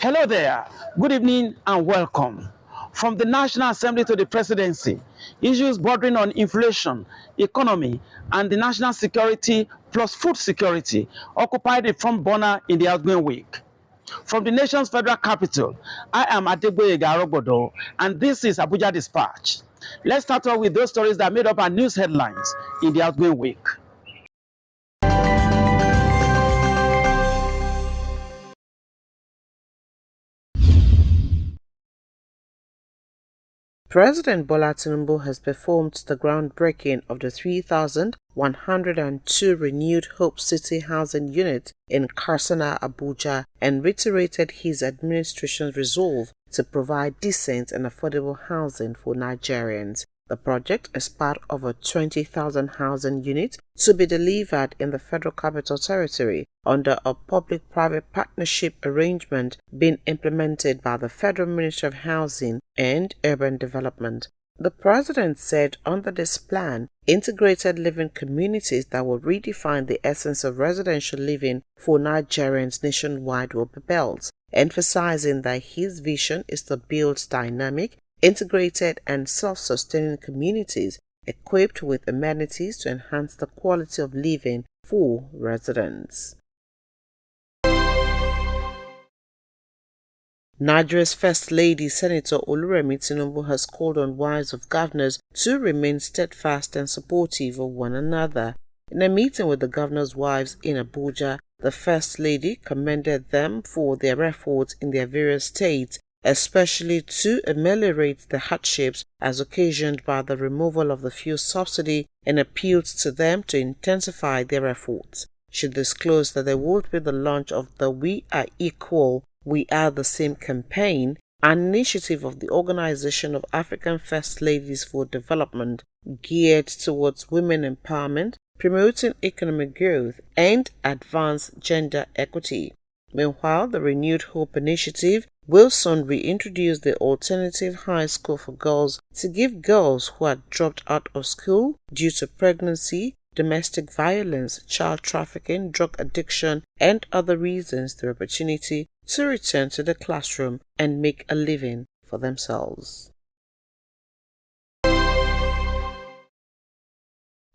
Hello there, good evening and welcome. From the National Assembly to the Presidency, issues bordering on inflation, economy, and the national security plus food security occupied the front burner in the outgoing week. From the nation's federal capital, I am Adegboyega Arogbodo, and this is Abuja Dispatch. Let's start off with those stories that made up our news headlines in the outgoing week. President Bola Tinubu has performed the groundbreaking of the 3,102 renewed Hope City housing units in Karsana, Abuja, and reiterated his administration's resolve to provide decent and affordable housing for Nigerians. The project is part of a 20,000 housing units to be delivered in the Federal Capital Territory under a public-private partnership arrangement being implemented by the Federal Ministry of Housing and Urban Development. The president said under this plan, integrated living communities that will redefine the essence of residential living for Nigerians nationwide will be built, emphasizing that his vision is to build dynamic, integrated and self-sustaining communities equipped with amenities to enhance the quality of living for residents. Nigeria's First Lady Senator Oluremi Tinubu has called on wives of governors to remain steadfast and supportive of one another. In a meeting with the governors' wives in Abuja, the First Lady commended them for their efforts in their various states, especially to ameliorate the hardships as occasioned by the removal of the fuel subsidy, and appealed to them to intensify their efforts. She disclosed that there would be the launch of the We Are Equal, We Are the Same campaign, an initiative of the Organization of African First Ladies for Development geared towards women empowerment, promoting economic growth, and advance gender equity. Meanwhile, the Renewed Hope Initiative will soon reintroduce the alternative high school for girls to give girls who had dropped out of school due to pregnancy, domestic violence, child trafficking, drug addiction, and other reasons the opportunity to return to the classroom and make a living for themselves.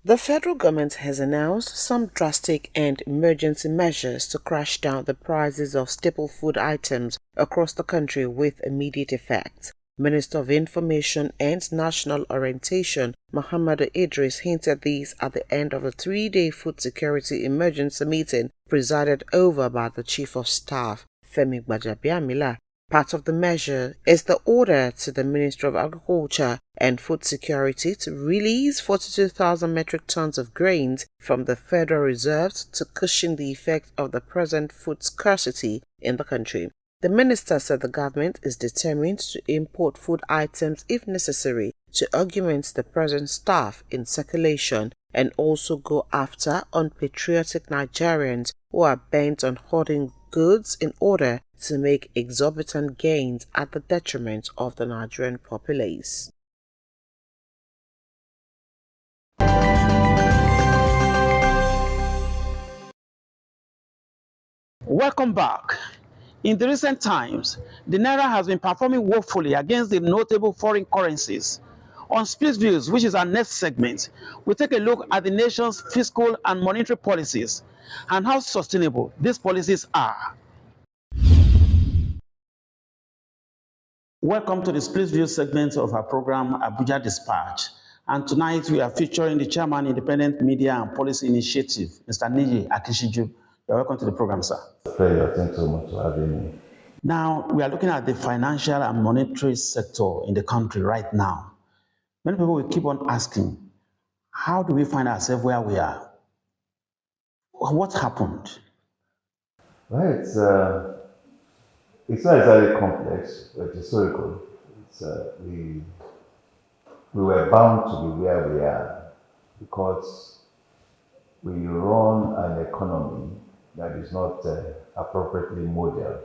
The federal government has announced some drastic and emergency measures to crash down the prices of staple food items across the country with immediate effect. Minister of Information and National Orientation Muhammadu Idris hinted these at the end of a 3-day food security emergency meeting presided over by the Chief of Staff, Femi Gbajabiamila. Part of the measure is the order to the Ministry of Agriculture and Food Security to release 42,000 metric tons of grains from the Federal Reserves to cushion the effect of the present food scarcity in the country. The minister said the government is determined to import food items if necessary to augment the present staff in circulation, and also go after unpatriotic Nigerians who are bent on hoarding goods in order to make exorbitant gains at the detriment of the Nigerian populace. Welcome back. In the recent times, the Naira has been performing woefully against the notable foreign currencies. On Split Views, which is our next segment, we take a look at the nation's fiscal and monetary policies and how sustainable these policies are. Welcome to the Split View segment of our program, Abuja Dispatch. And tonight we are featuring the Chairman, Independent Media and Policy Initiative, Mr. Niji Akishiju. You're welcome to the program, sir. Pleasure. Thanks so much for having me. Now, we are looking at the financial and monetary sector in the country right now. Many people will keep on asking, how do we find ourselves where we are? What happened? Well, it's not exactly complex, but historical. We were bound to be where we are because we run an economy that is not appropriately modeled.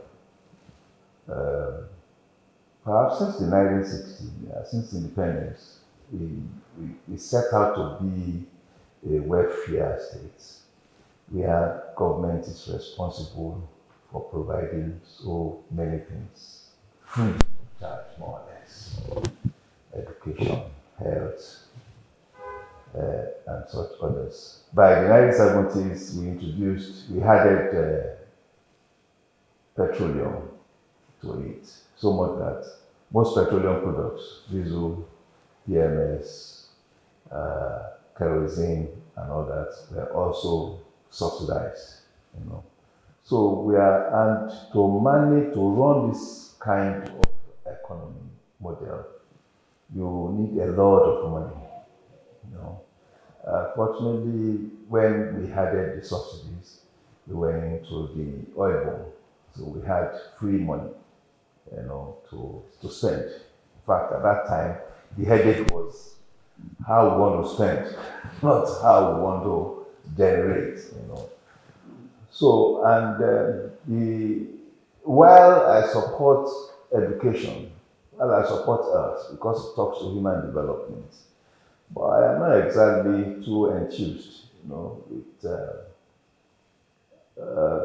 Perhaps since the 1960s, since independence, we set out to be a welfare state where government is responsible for providing so many things free of charge, more or less. Education, health, and such others. By the 1970s, we added petroleum to it, so much that most petroleum products, diesel, PMS, kerosene, and all that, were also subsidized. You know, so and to manage to run this kind of economy model, you need a lot of money. You know, fortunately, when we added the subsidies, we went into the oil boom, so we had free money, you know, to spend. In fact, at that time, the headache was how we want to spend, not how we want to generate, you know. So, and while I support education, while I support health, because it talks to human development, but I am not exactly too enthused, you know, with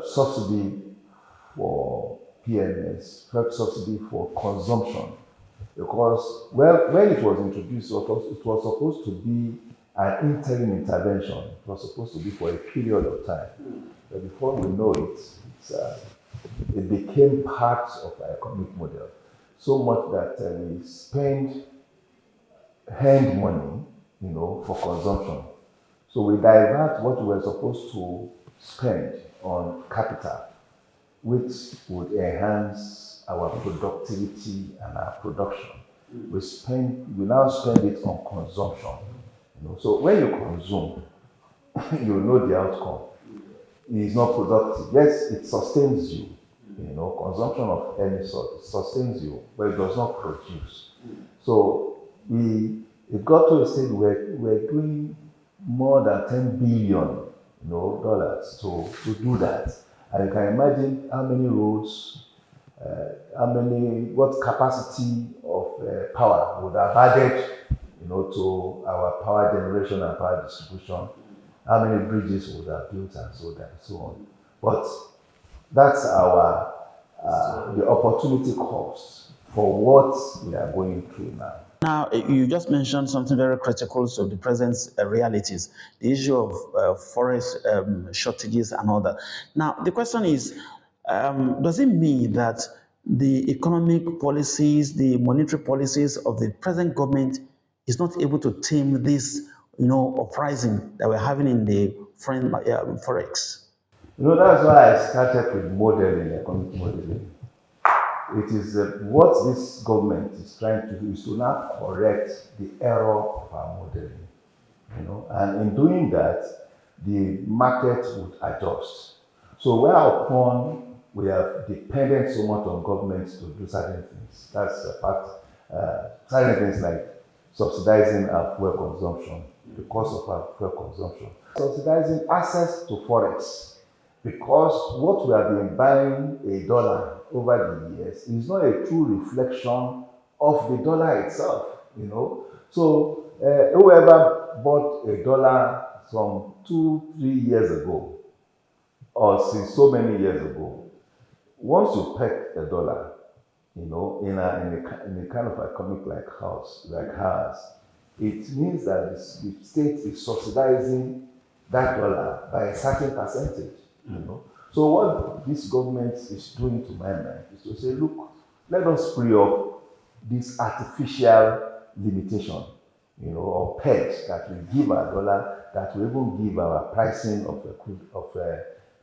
subsidy for PMS, subsidy for consumption. Because, well, when it was introduced, it was supposed to be an interim intervention. It was supposed to be for a period of time. But before we know it, it became part of our economic model. So much that we spend hand money, you know, for consumption. So we divert what we were supposed to spend on capital, which would enhance our productivity and our production. We now spend it on consumption. You know, so when you consume, you know the outcome. It is not productive. Yes, it sustains you. You know, consumption of any sort, it sustains you, but it does not produce. So it got to a stage where we're doing more than 10 billion, you know, dollars to do that. And you can imagine how many roads, what capacity of power would have added, you know, to our power generation and power distribution, how many bridges would have built and so on. But that's the opportunity cost for what we are going through now. Now, you just mentioned something very critical to the present realities, the issue of forest shortages and all that. Now, the question is, does it mean that the economic policies, the monetary policies of the present government is not able to tame this, you know, uprising that we're having in the forex? You know, that's why I started with modeling, economic modeling. It is what this government is trying to do is to now correct the error of our modeling. You know, and in doing that, the market would adjust. So whereupon we are dependent so much on governments to do certain things. That's a part. Certain things like subsidizing our fuel consumption, the cost of our fuel consumption, subsidizing access to forex. Because what we have been buying a dollar over the years is not a true reflection of the dollar itself, you know. So whoever bought a dollar some 2-3 years ago, or since so many years ago, once you peg a dollar, you know, in a kind of economic like ours, it means that the state is subsidizing that dollar by a certain percentage. You know, so what this government is doing, to my mind, is to say, look, let us free up this artificial limitation, you know, or pegs that will give our dollar, that will even give our pricing of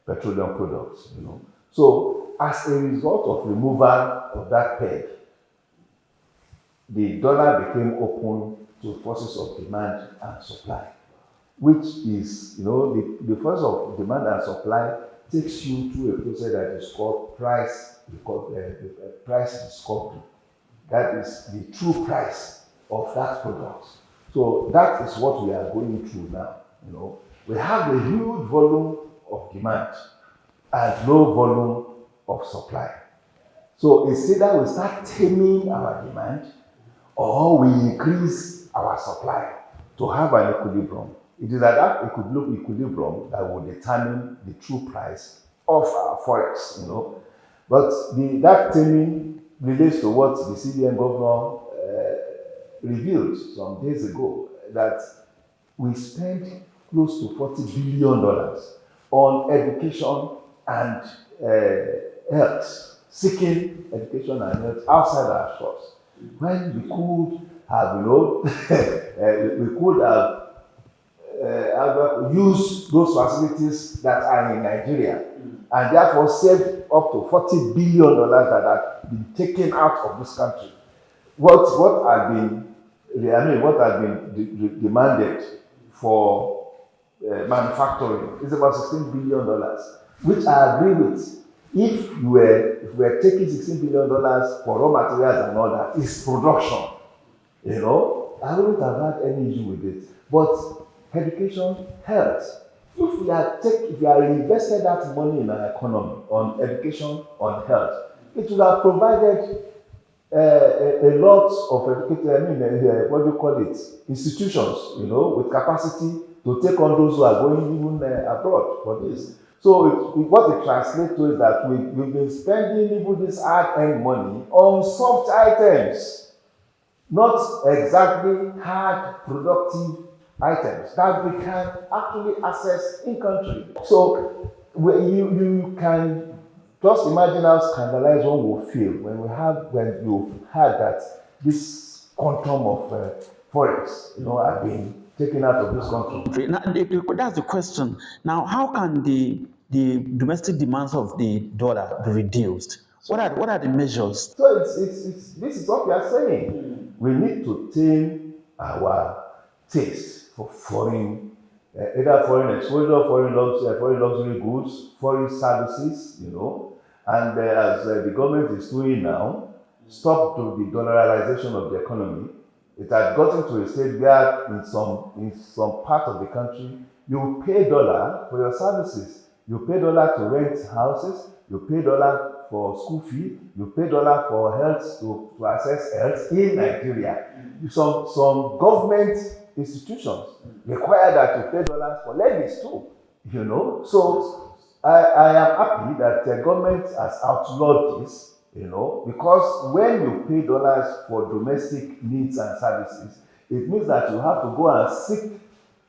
petroleum products. You know, so as a result of removal of that peg, the dollar became open to forces of demand and supply, which is, you know, the force of demand and supply takes you through a process that is called price discovery. That is the true price of that product. So that is what we are going through now. You know, we have a huge volume of demand and low volume of supply. So it's either we start taming our demand or we increase our supply to have an equilibrium. It is at that equilibrium that will determine the true price of forex, But that taming relates to what the CBN governor revealed some days ago, that we spend close to $40 billion on education and health, seeking education and health outside our shores. When we could have, we could have used those facilities that are in Nigeria and therefore saved up to $40 billion that have been taken out of this country. What had been demanded for manufacturing is about $16 billion, which I agree with. If we were taking $16 billion for raw materials and all that, is production, I wouldn't have had any issue with it. But education, health, if we are invested that money in our economy, on education, on health, it would have provided a lot of institutions, with capacity to take on those who are going even abroad for this. So what it translates to is that we've been spending even this hard-earned money on soft items, not exactly hard, productive items that we can actually access in country. So you can just imagine how scandalized one will feel when you've heard that this quantum of forex, have been taken out of this country. Now, that's the question. Now, how can the domestic demands of the dollar be reduced? What are the measures? So this is what we are saying. We need to tame our taste for foreign, either foreign exposure, foreign luxury goods, foreign services, and as the government is doing now, stop to the dollarization of the economy. It had gotten to a state where in some part of the country, you pay dollar for your services. You pay dollar to rent houses, you pay dollar for school fee, you pay dollar for health, to access health in Nigeria. Some government institutions require that you pay dollars for levies too, So I am happy that the government has outlawed this, because when you pay dollars for domestic needs and services, it means that you have to go and seek,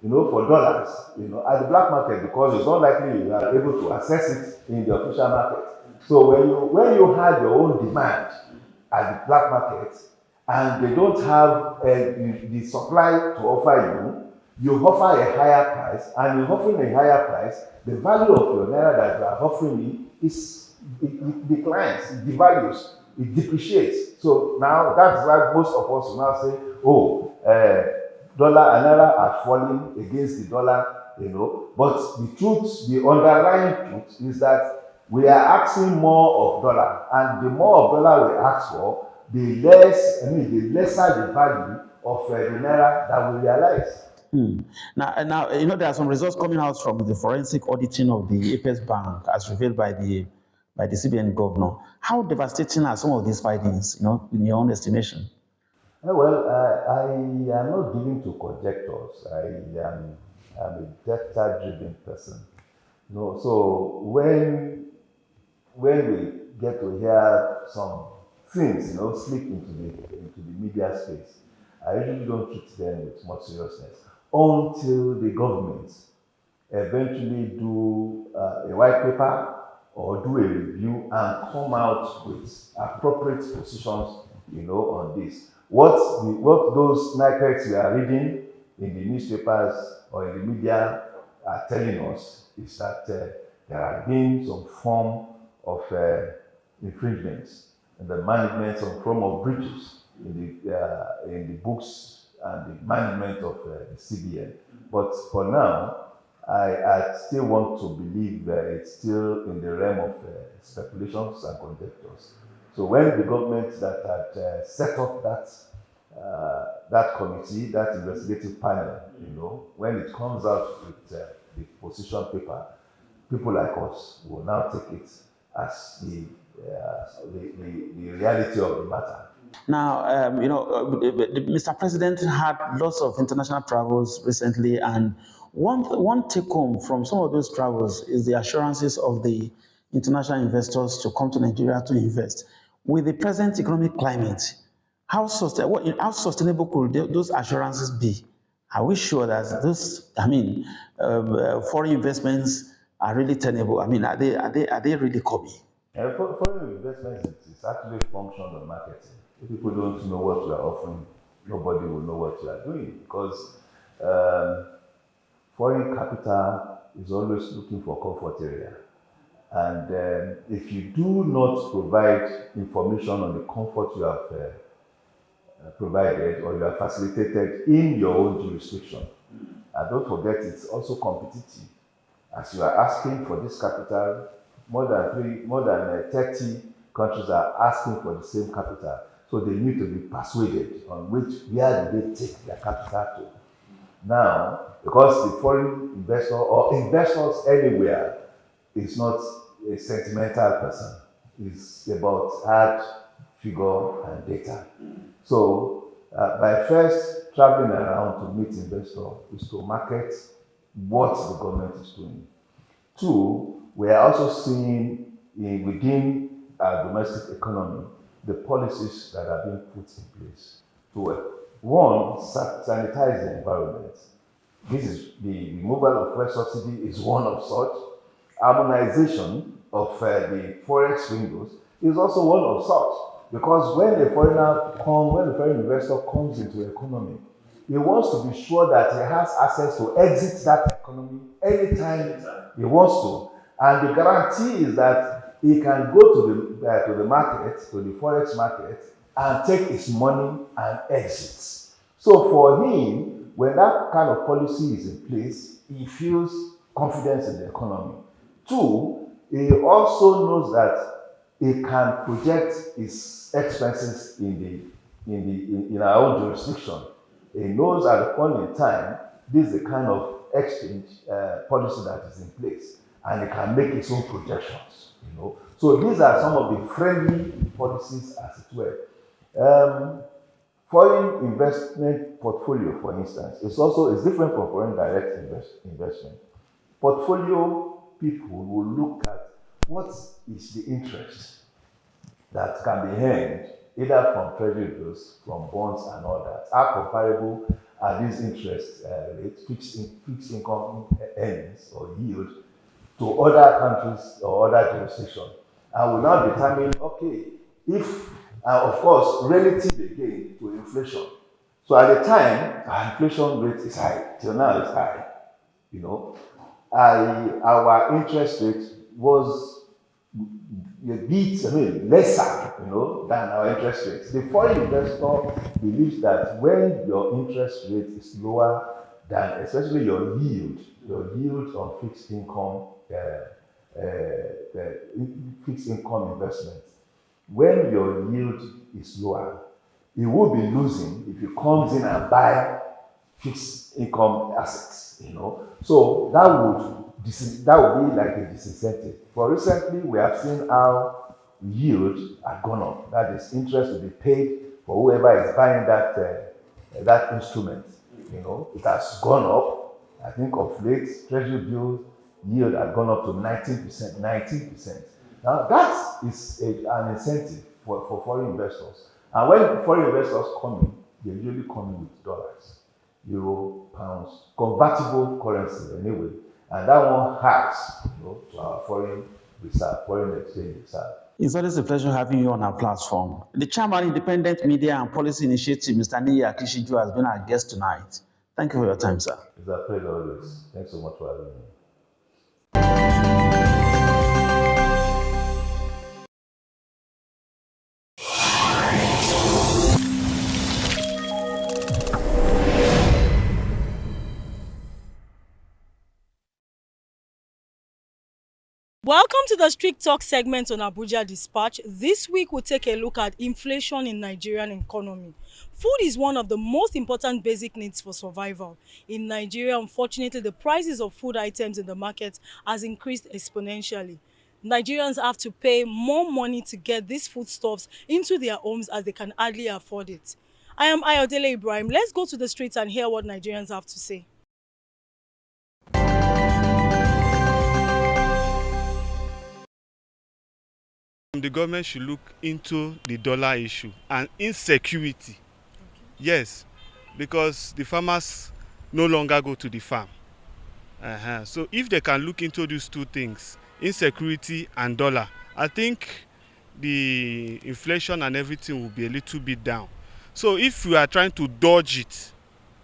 for dollars, at the black market, because it's not likely you are able to access it in the official market. So when you have your own demand at the black market, and they don't have the supply to offer you offer a higher price, and in offering a higher price, the value of your naira that you are offering me it declines, it devalues, it depreciates. So now that's why most of us will now say, dollar and naira are falling against the dollar, But the underlying truth is that we are asking more of dollar, and the more of dollar we ask for, the lesser the value of the naira that we realize. Now, there are some results coming out from the forensic auditing of the Apex Bank, as revealed by the CBN governor. How devastating are some of these findings, in your own estimation? Well, I am not given to conjectures. I'm a data-driven person. So when we get to hear some things, slip into the media space, I usually don't treat them with much seriousness until the government eventually do a white paper or do a review and come out with appropriate positions, on this. What those snippets we are reading in the newspapers or in the media are telling us is that there have been some form of infringements and the management, some form of breaches in the books and the management of the CBN. But for now, I still want to believe that it's still in the realm of speculations and conjectures. So when the government that had set up that committee, that investigative panel, when it comes out with the position paper, people like us will now take it as the reality of the matter. Now, Mr. President had lots of international travels recently, and one take home from some of those travels is the assurances of the international investors to come to Nigeria to invest. With the present economic climate, how sustainable could those assurances be? Are we sure that foreign investments are really tenable? I mean, are they really coming? Foreign investments is actually a function of marketing. If people don't know what you are offering, nobody will know what you are doing because um, foreign capital is always looking for comfort area. And if you do not provide information on the comfort you have provided or you have facilitated in your own jurisdiction, and don't forget it's also competitive. As you are asking for this capital, more than 30 countries are asking for the same capital. So they need to be persuaded on where do they take their capital to. Now, because the foreign investor or investors anywhere is not a sentimental person, it's about hard figure and data. So, by first traveling around to meet investors is to market what the government is doing. Two, we are also seeing within our domestic economy the policies that are being put in place to one, sanitize the environment. This is the removal of fuel subsidy is one of such. Harmonization of the forex windows is also one of such. Because when the foreign investor comes into the economy, he wants to be sure that he has access to exit that economy anytime he wants to. And the guarantee is that he can go to the market, to the forex market, and take his money and exit. So for him, when that kind of policy is in place, he feels confidence in the economy. Two, he also knows that he can project his expenses in our own jurisdiction. He knows at the point in time, this is the kind of exchange policy that is in place, and he can make his own projections. So these are some of the friendly policies, as it were. Foreign investment portfolio, for instance, is different from foreign direct investment. Portfolio people will look at what is the interest that can be earned either from treasury bills, from bonds and all that. How comparable are these interest rates, fixed income earnings or yield to other countries or other jurisdictions? And will now determine, okay, if, of course, relative again to inflation. So at the time, our inflation rate is high, till now it's high, our interest rate was a bit, lesser, than our interest rate. The foreign investor believes that when your interest rate is lower than, especially your yield on fixed income investment, when your yield is lower, he will be losing if he comes in and buy fixed income assets, So that would be like a disincentive. For recently, we have seen how yield had gone up. That is, interest will be paid for whoever is buying that instrument. It has gone up. I think of late, treasury bills yield had gone up to 19%. Now that is an incentive for foreign investors. And when foreign investors come in, they usually come in with dollars, euro, pounds, convertible currency anyway. And that one hacks to our foreign exchange reserve. It's always a pleasure having you on our platform. The Chairman, Independent Media and Policy Initiative, Mr. Niyi Akishiju, has been our guest tonight. Thank you for your time, sir. It's a pleasure always. Thanks so much for having me. Welcome to the Street Talk segment on ABUJA Dispatch. This week we'll take a look at inflation in Nigerian economy. Food is one of the most important basic needs for survival. In Nigeria, unfortunately, the prices of food items in the market has increased exponentially. Nigerians have to pay more money to get these foodstuffs into their homes as they can hardly afford it. I am Ayodele Ibrahim. Let's go to the streets and hear what Nigerians have to say. The government should look into the dollar issue and insecurity. Yes, because the farmers no longer go to the farm. So if they can look into these two things, insecurity and dollar, I think the inflation and everything will be a little bit down. So if we are trying to dodge it,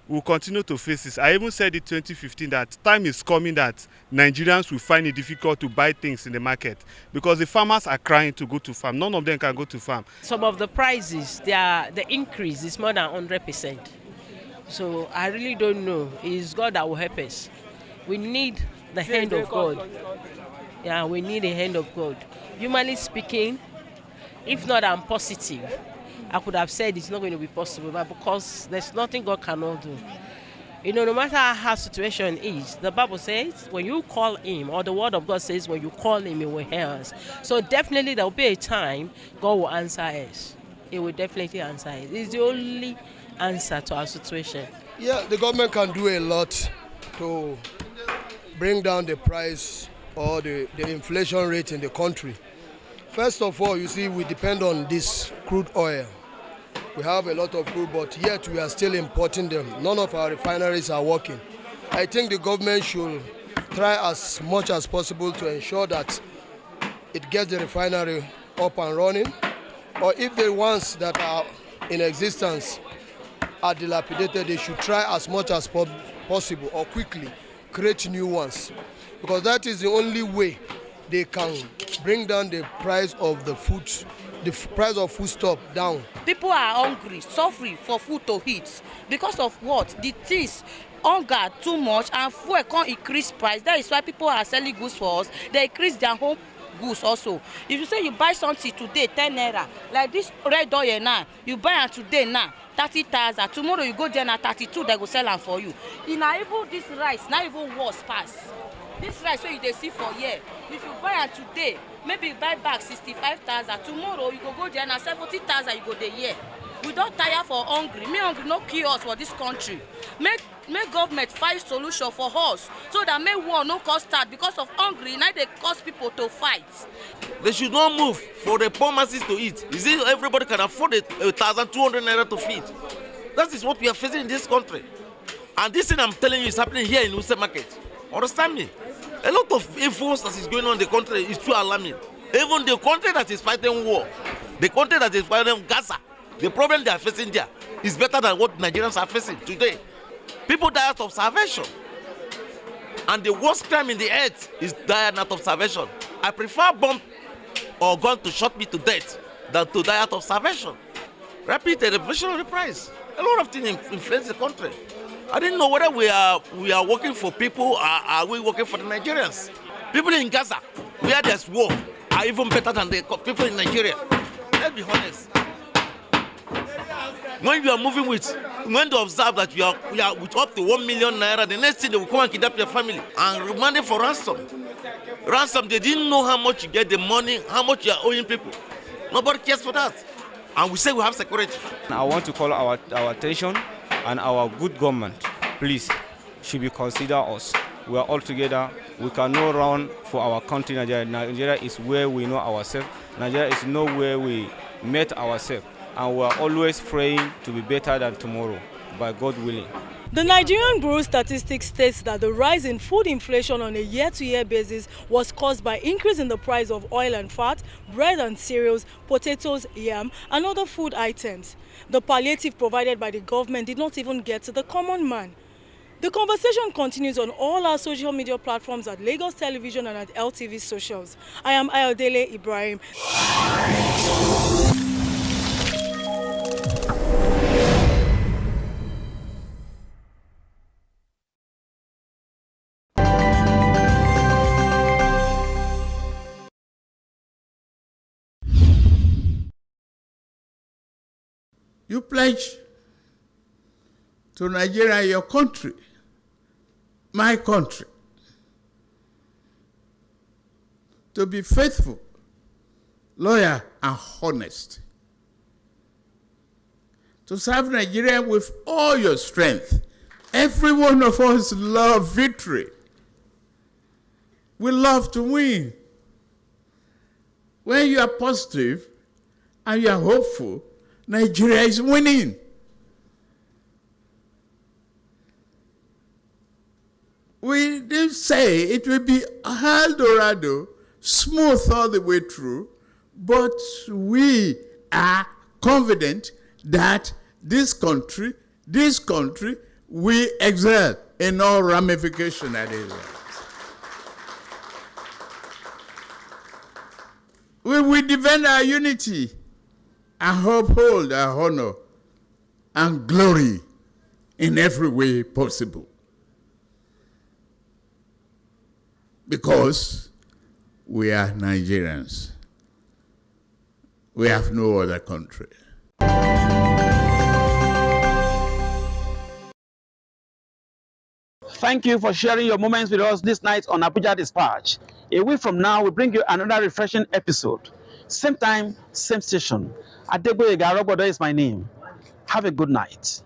we'll continue to face this. I even said in 2015 that time is coming that Nigerians will find it difficult to buy things in the market because the farmers are crying to go to farm. None of them can go to farm. Some of the prices, the increase is more than 100%. So I really don't know. It's God that will help us. We need the hand of God. Yeah, we need the hand of God. Humanly speaking, if not I'm positive, I could have said it's not going to be possible, but because there's nothing God cannot do. You know, no matter how situation is, the Bible says when you call him, or the word of God says when you call him, he will hear us. So definitely there will be a time God will answer us. He will definitely answer us. It's the only answer to our situation. Yeah, the government can do a lot to bring down the price or the inflation rate in the country. First of all, you see, we depend on this crude oil. We have a lot of crude, but yet we are still importing them. None of our refineries are working. I think the government should try as much as possible to ensure that it gets the refinery up and running, or if the ones that are in existence are dilapidated, they should try as much as possible or quickly create new ones, because that is the only way they can bring down the price of the food, the price of foodstuff down. People are hungry, suffering for food to eat. Because of what? The things, hunger too much, and fuel can't increase price. That is why people are selling goods for us. They increase their home goods also. If you say you buy something today, 10 naira, like this red oil now, you buy it today now, 30,000. Tomorrow you go there now, 32, they go sell them for you. In even this rice, now even worse pass. This rice wey you dey see for here, if you buy am today, maybe you buy back 65,000. Tomorrow you go there na 70,000 you go dey here. We don tire for hungry. Me hungry no kill us for this country. Make government find solution for us so that make war no cause start because of hungry. Now they cause people to fight. They should not move for the poor masses to eat. Is it everybody can afford 1,200 naira to feed? That is what we are facing in this country. And this thing I'm telling you is happening here in Wuse Market. Understand me? A lot of influence that is going on in the country is too alarming. Even the country that is fighting war, the country that is fighting Gaza, the problem they are facing there is better than what Nigerians are facing today. People die out of starvation. And the worst crime in the earth is dying out of starvation. I prefer bomb or gun to shoot me to death than to die out of starvation. Rapid elevation of the price. A lot of things influence the country. I didn't know whether we are working for people or are we working for the Nigerians. People in Gaza, where there's war, are even better than the people in Nigeria. Let's be honest. When you are moving when they observe that we are with up to 1 million naira, the next thing they will come and kidnap your family and remand it for ransom. Ransom, they didn't know how much you get the money, how much you are owing people. Nobody cares for that. And we say we have security. I want to call our attention and our good government, please, should be consider us. We are all together. We cannot run for our country, Nigeria. Nigeria is where we know ourselves. Nigeria is not where we met ourselves. And we are always praying to be better than tomorrow, by God willing. The Nigerian Bureau of Statistics states that the rise in food inflation on a year-to-year basis was caused by increase in the price of oil and fat, bread and cereals, potatoes, yam, and other food items. The palliative provided by the government did not even get to the common man. The conversation continues on all our social media platforms at Lagos Television and at LTV Socials. I am Ayodele Ibrahim. You pledge to Nigeria, your country, my country, to be faithful, loyal, and honest, to serve Nigeria with all your strength. Every one of us love victory. We love to win. when you are positive and you are hopeful, Nigeria is winning. We did say it will be Eldorado, smooth all the way through, but we are confident that this country will excel in all ramifications that is. We will defend our unity and uphold our honor and glory in every way possible. Because we are Nigerians. We have no other country. Thank you for sharing your moments with us this night on Abuja Dispatch. A week from now, we bring you another refreshing episode. Same time, same station. Adegboyega Arogbodo is my name. Have a good night.